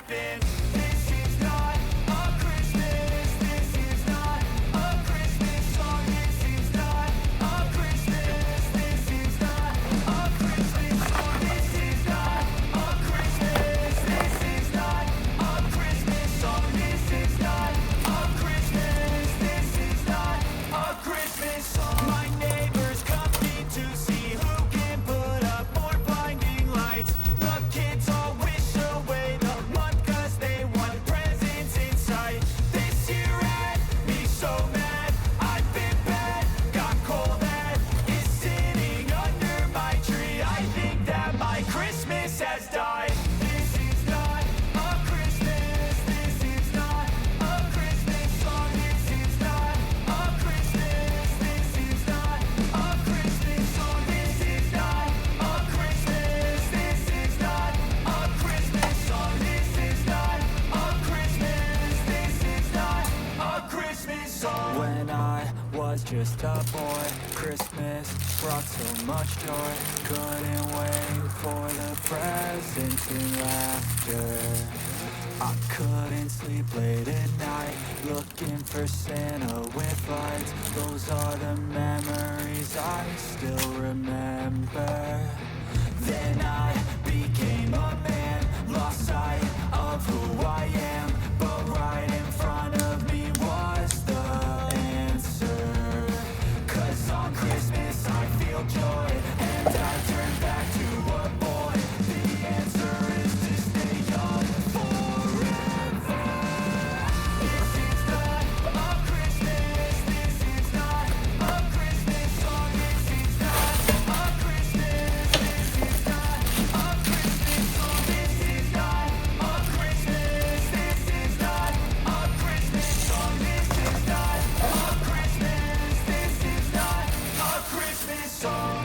laughing. This is not a Christmas. This is not a Christmas song. This is not a Christmas. This is not a Christmas song. This is not a Christmas. This is not a Christmas song. This is not a Christmas. This is not a Christmas song. My neighbors compete to see who can put up more blinding lights. The kids all wish away the month 'cause they want presents in sight. This year had me so mad. I've been bad, got cold that is sitting under my tree. I think that my Christmas has died. This is not a Christmas. This is not a Christmas song. This is not a Christmas. This is not a Christmas song. This is not a Christmas. This is not a Christmas song. This is not a Christmas. This is not a Christmas song. When I was just a boy, Christmas brought so much joy. Couldn't wait for the presents and laughter. I couldn't sleep late at night, looking for Santa with lights. Those are the memories I still remember. Then I became a man, lost sight of who I am. But right in front of me was the answer. 'Cause on Christmas I feel joy, and I turn back to a boy. The answer is to stay young forever. This is not a Christmas. This is not a Christmas song. This is not a Christmas. This is not a Christmas song. This is not a Christmas. This is not a Christmas song. This is not a Christmas. This is not a Christmas song.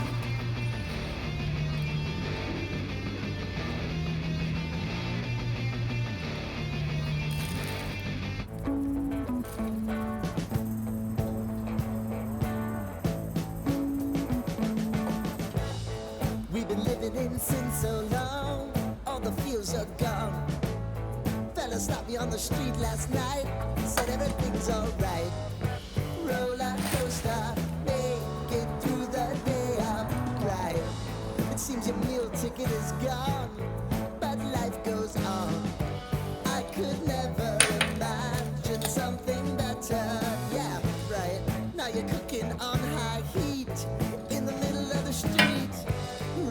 We've been living in sin so long, all the feels are gone. Fella stopped me on the street last night, said everything's alright. Roller coaster, make it through the day, I'm right. It seems your meal ticket is gone, but life goes on. I could never imagine something better. Yeah, right. Now you're cooking on high heat in the middle of the street.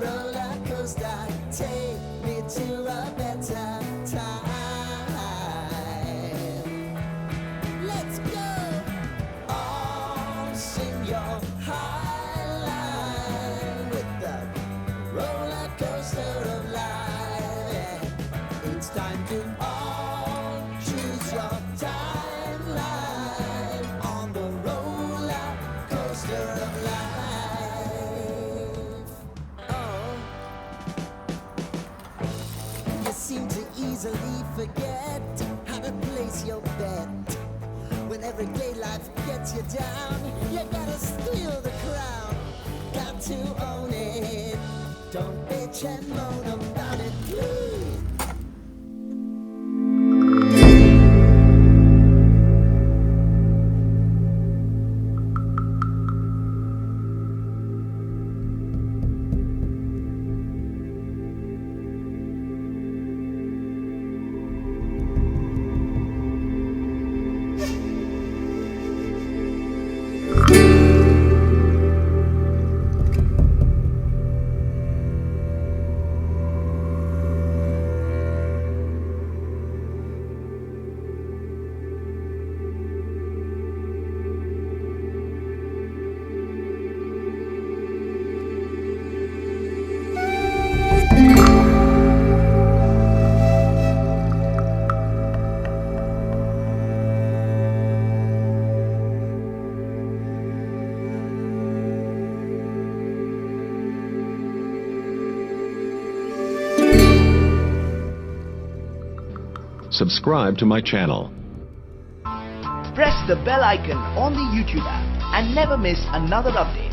Roller coaster, take me to a better time. Let's go. All sing your high line with the roller coaster of life. Yeah. It's time to all choose your timeline on the roller coaster of life. Oh, you seem to easily forget how to place your bet. When everyday life gets you down, you gotta steal the crown. Got to own it. Don't bitch and moan about it, please. Subscribe to my channel. Press the bell icon on the YouTube app and never miss another update.